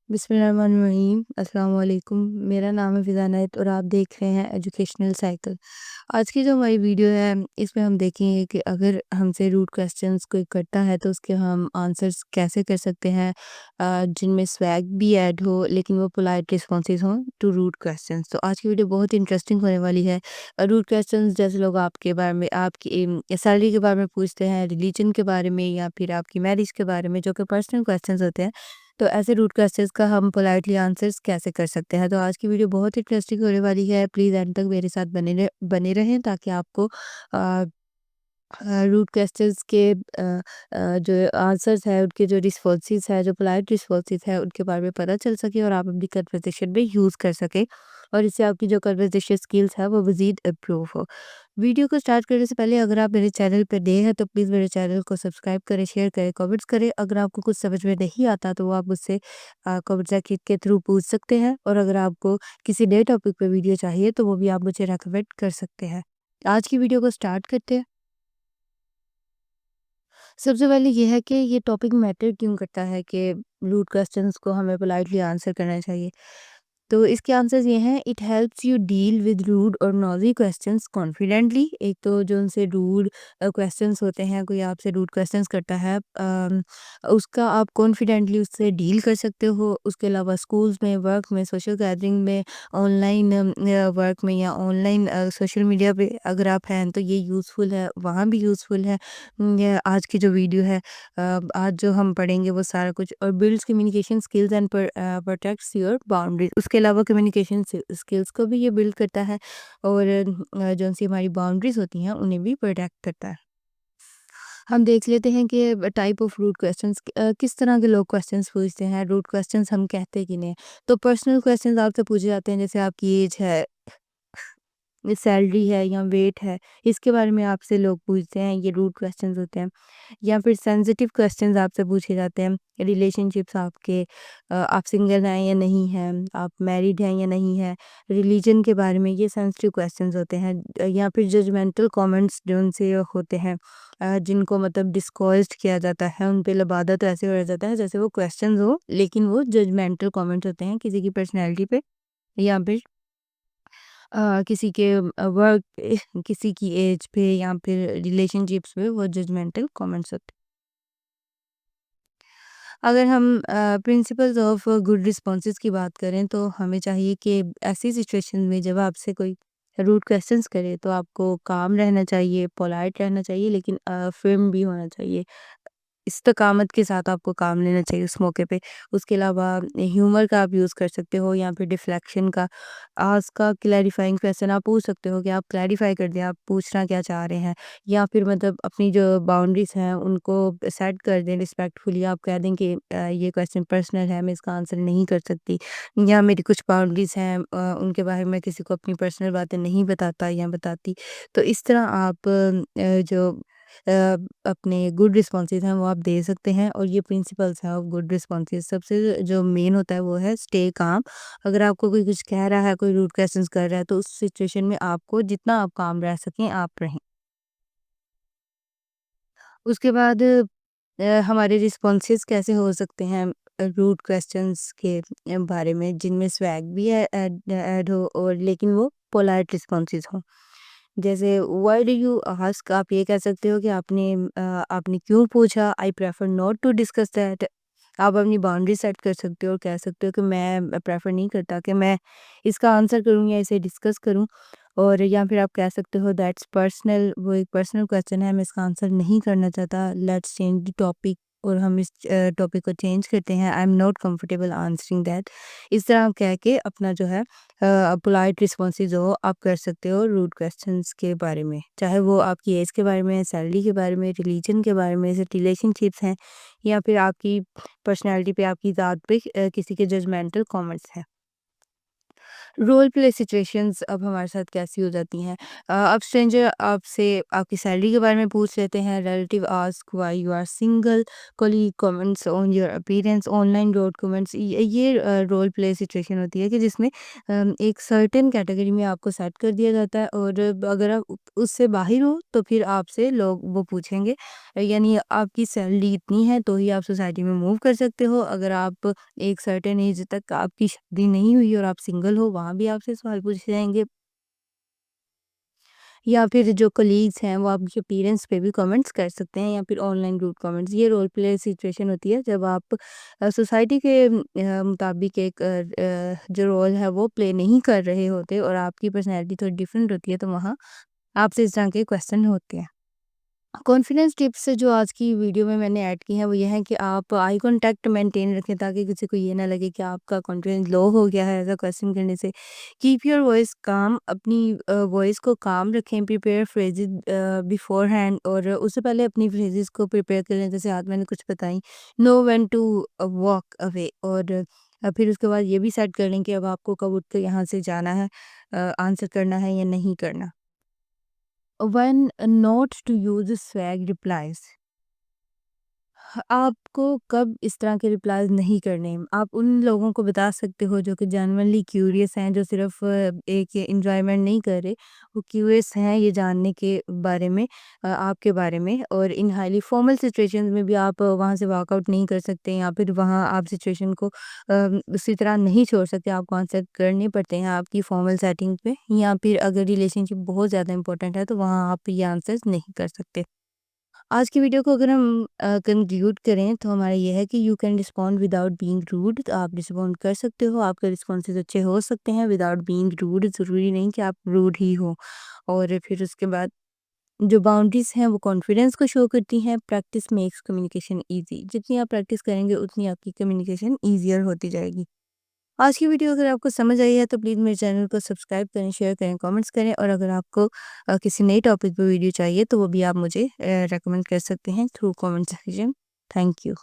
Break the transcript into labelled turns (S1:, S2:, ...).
S1: बिस्मिल्लाहिर्रहमानिर्रहीम अस्सलाम वालेकुम। मेरा नाम है फ़िज़ा इनायत और आप देख रहे हैं एजुकेशनल साइकिल। आज की जो हमारी वीडियो है इसमें हम देखेंगे कि अगर हमसे रूड क्वेश्चंस कोई करता है तो उसके हम आंसर्स कैसे कर सकते हैं, जिनमें स्वैग भी ऐड हो लेकिन वो पोलाइट रिस्पॉन्सेस हों टू रूड क्वेश्चंस। तो आज की वीडियो बहुत इंटरेस्टिंग होने वाली है। रूड क्वेश्चंस जैसे लोग आपके बारे में, आपकी सैलरी के बारे में पूछते हैं, रिलीजन के बारे में या फिर आपकी मैरिज के बारे में, जो कि पर्सनल क्वेश्चंस होते हैं। तो ऐसे रूड क्वेश्चंस का हम पोलाइटली आंसर्स कैसे कर सकते हैं। तो आज की वीडियो बहुत इंटरेस्टिंग होने वाली है। प्लीज़ एंड तक मेरे साथ बने रहें ताकि आपको रूड क्वेश्चंस के जो आंसर्स है, उनके जो रिस्पॉन्सेज है, जो पोलाइट रिस्पॉन्सेज है, उनके बारे में पता चल सके और आप अपनी कन्वर्सेशन में यूज़ कर सकें और इससे आपकी जो कन्वर्सेशन स्किल्स है वो मज़ीद इम्प्रूव हो। वीडियो को स्टार्ट करने से पहले अगर आप मेरे चैनल पर नए हैं तो प्लीज़ मेरे चैनल को सब्सक्राइब करें, शेयर करें, कमेंट्स करें। अगर आपको कुछ समझ में नहीं आता तो वो आप मुझसे कमेंट सेक्शन के थ्रू पूछ सकते हैं और अगर आपको किसी नए टॉपिक पे वीडियो चाहिए तो वो भी आप मुझे रेकमेंड कर सकते हैं। आज की वीडियो को स्टार्ट करते हैं। सबसे पहले ये है कि ये टॉपिक मैटर क्यों करता है कि रूड क्वेश्चंस को हमें पोलाइटली आंसर करना चाहिए। तो इसके आंसर्स ये हैं, it helps you deal with rude और नॉज़ी क्वेश्चंस कॉन्फिडेंटली। एक तो जो उनसे रूड क्वेश्चंस होते हैं, कोई आपसे रूड क्वेश्चंस करता है, उसका आप कॉन्फिडेंटली उससे डील कर सकते हो। उसके अलावा स्कूल्स में, वर्क में, सोशल गैदरिंग में, ऑनलाइन वर्क में या ऑनलाइन सोशल मीडिया पे अगर आप हैं तो ये यूज़फुल है, वहाँ भी यूज़फुल है। ये आज की जो वीडियो है, आज जो हम पढ़ेंगे वो सारा कुछ, और builds communication skills and protects your boundaries. उसके अलावा कम्युनिकेशन स्किल्स को भी ये बिल्ड करता है और जो सी हमारी बाउंड्रीज होती हैं उन्हें भी प्रोटेक्ट करता है। हम देख लेते हैं कि टाइप ऑफ रूड क्वेश्चंस, किस तरह के लोग क्वेश्चंस पूछते हैं। रूड क्वेश्चंस हम कहते कि नहीं, तो पर्सनल क्वेश्चंस आपसे पूछे जाते हैं, जैसे आपकी एज है, सैलरी है या वेट है, इसके बारे में आपसे लोग पूछते हैं, ये रूड क्वेश्चंस होते हैं। या फिर सेंसिटिव क्वेश्चंस आपसे पूछे जाते हैं, रिलेशनशिप्स आपके, आप सिंगल हैं या नहीं हैं, आप मैरिड हैं या नहीं हैं, रिलीजन के बारे में, ये सेंसिटिव क्वेश्चंस होते हैं। या फिर जजमेंटल कमेंट्स जो उनसे होते हैं, जिनको मतलब डिस्कर्स्ड किया जाता है, उन पे लबादा तो ऐसे हो जाता है जैसे वो क्वेश्चंस हो लेकिन वो जजमेंटल कमेंट्स होते हैं किसी की पर्सनैलिटी पे या फिर किसी के वर्क पे, किसी की एज पे या फिर रिलेशनशिप्स पे, वो जजमेंटल कमेंट्स होते हैं। अगर हम प्रिंसिपल्स ऑफ गुड रिस्पॉन्सेज की बात करें तो हमें चाहिए कि ऐसी सिचुएशन में जब आपसे कोई रूड क्वेश्चंस करे तो आपको काम रहना चाहिए, पोलाइट रहना चाहिए, लेकिन फर्म भी होना चाहिए। इस्तकामत के साथ आपको काम लेना चाहिए उस मौके पे। उसके अलावा ह्यूमर का आप यूज़ कर सकते हो या फिर डिफ्लेक्शन का। आस्क का क्लैरिफाइंग क्वेश्चन आप पूछ सकते हो कि आप क्लैरिफाई कर दें, आप पूछना क्या चाह रहे हैं। या फिर मतलब अपनी जो बाउंड्रीज़ हैं उनको सेट कर दें रिस्पेक्टफुली। आप कह दें कि ये क्वेश्चन पर्सनल है, मैं इसका आंसर नहीं कर सकती, या मेरी कुछ बाउंड्रीज़ हैं, उनके बारे में मैं किसी को अपनी पर्सनल बातें नहीं बताता या बताती। तो इस तरह आप जो अ, अपने गुड रिस्पॉन्सेज़ हैं वो आप दे सकते हैं, और ये प्रिंसिपल्स हैं ऑफ गुड रिस्पॉन्सेज़। सबसे जो मेन होता है वो है स्टे काम। अगर आपको कोई कुछ कह रहा है, कोई रूड क्वेश्चंस कर रहा है, तो उस सिचुएशन में आपको जितना आप काम रह सकें आप रहें। उसके बाद हमारे रिस्पॉन्सेज़ कैसे हो सकते हैं रूड क्वेश्चंस के बारे में, जिनमें स्वैग भी ऐड ऐड हो और लेकिन वो पोलाइट रिस्पॉन्सेज़ हों। जैसे व्हाई डू यू आस्क, आप ये कह सकते हो कि आपने क्यों पूछा, I prefer not to discuss that. आप अपनी बाउंड्री सेट कर सकते हो और कह सकते हो कि मैं प्रेफर नहीं करता कि मैं इसका आंसर करूँ या इसे डिस्कस करूँ। और या फिर आप कह सकते हो दैट्स पर्सनल, वो एक पर्सनल क्वेश्चन है, मैं इसका आंसर नहीं करना चाहता, लेट्स चेंज द टॉपिक, और हम इस टॉपिक को चेंज करते हैं, I am not comfortable answering that. इस तरह आप कह के अपना जो है पोलाइट रिस्पॉन्सेज जो आप कर सकते हो रूड क्वेश्चंस के बारे में, चाहे वो आपकी एज के बारे में, सैलरी के बारे में, रिलीजन के बारे में, जैसे रिलेशनशिप्स हैं, या फिर आपकी पर्सनैलिटी पे, आपकी ज़ात पे किसी के जजमेंटल कमेंट्स हैं। रोल प्ले सिचुएशंस अब हमारे साथ कैसी हो जाती हैं। अब स्ट्रेंजर आपसे आपकी सैलरी के बारे में पूछ लेते हैं, relative ask why you are single, colleague comments on your appearance, online documents. ये रोल प्ले सिचुएशन होती है कि जिसमें एक सर्टेन कैटेगरी में आपको सेट कर दिया जाता है, और अगर आप उससे बाहर हो तो फिर आपसे लोग वो पूछेंगे, यानी आपकी सैलरी इतनी है तो ही आप सोसाइटी में मूव कर सकते हो। अगर आप एक सर्टेन एज तक आपकी शादी नहीं हुई और आप सिंगल हो, वहाँ भी आपसे सवाल पूछे जाएँगे। या फिर जो कलीग्स हैं वो आपके अपीयरेंस पे भी कमेंट्स कर सकते हैं, या फिर ऑनलाइन रूड कमेंट्स। ये रोल प्ले सिचुएशन होती है जब आप सोसाइटी के मुताबिक एक जो रोल है वो प्ले नहीं कर रहे होते और आपकी पर्सनैलिटी थोड़ी डिफरेंट होती है, तो वहाँ आपसे इस तरह के क्वेश्चन होते हैं। कॉन्फिडेंस टिप्स जो आज की वीडियो में मैंने ऐड की हैं वो ये है कि आप आई कांटेक्ट मेंटेन रखें, ताकि किसी को ये ना लगे कि आपका कॉन्फिडेंस लो हो गया है ऐसा क्वेश्चन करने से। कीप योर वॉइस काम, अपनी वॉइस को काम रखें। प्रिपेयर फ्रेजेस बिफोर हैंड, और उससे पहले अपनी फ्रेजेस को प्रिपेयर कर लें, जैसे आज मैंने कुछ बताई। Know when to walk away, और फिर उसके बाद ये भी सेट कर लें कि अब आपको कब उठ कर यहाँ से जाना है, आंसर करना है या नहीं करना। When not to use swag replies, आपको कब इस तरह के रिप्लाईज़ नहीं करने। आप उन लोगों को बता सकते हो जो कि जेन्युइनली क्यूरियस हैं, जो सिर्फ़ एक एन्जॉयमेंट नहीं कर रहे, वो क्यूरियस हैं ये जानने के बारे में, आपके बारे में। और इन हाइली फॉर्मल सिचुएशंस में भी आप वहाँ से वॉकआउट नहीं कर सकते, या फिर वहाँ आप सिचुएशन को उसी तरह नहीं छोड़ सकते, आपको आंसर करने पड़ते हैं आपकी फॉर्मल सेटिंग पे। या फिर अगर रिलेशनशिप बहुत ज़्यादा इंपॉर्टेंट है तो वहाँ आप ये आंसर्स नहीं कर सकते। आज की वीडियो को अगर हम कंक्लूड करें तो हमारा ये है कि you can respond without being rude. तो आप रिस्पॉन्ड कर सकते हो, आपके रिस्पॉन्सेज अच्छे हो सकते हैं विदाउट बीइंग रूड। ज़रूरी नहीं कि आप रूड ही हो। और फिर उसके बाद जो बाउंड्रीज हैं वो कॉन्फिडेंस को शो करती हैं। प्रैक्टिस मेक्स कम्युनिकेशन ईजी, जितनी आप प्रैक्टिस करेंगे उतनी आपकी कम्युनिकेशन ईजियर होती जाएगी। आज की वीडियो अगर आपको समझ आई है तो प्लीज़ मेरे चैनल को सब्सक्राइब करें, शेयर करें, कमेंट्स करें, और अगर आपको किसी नए टॉपिक पे वीडियो चाहिए तो वो भी आप मुझे रेकमेंड कर सकते हैं through comment section. Thank you.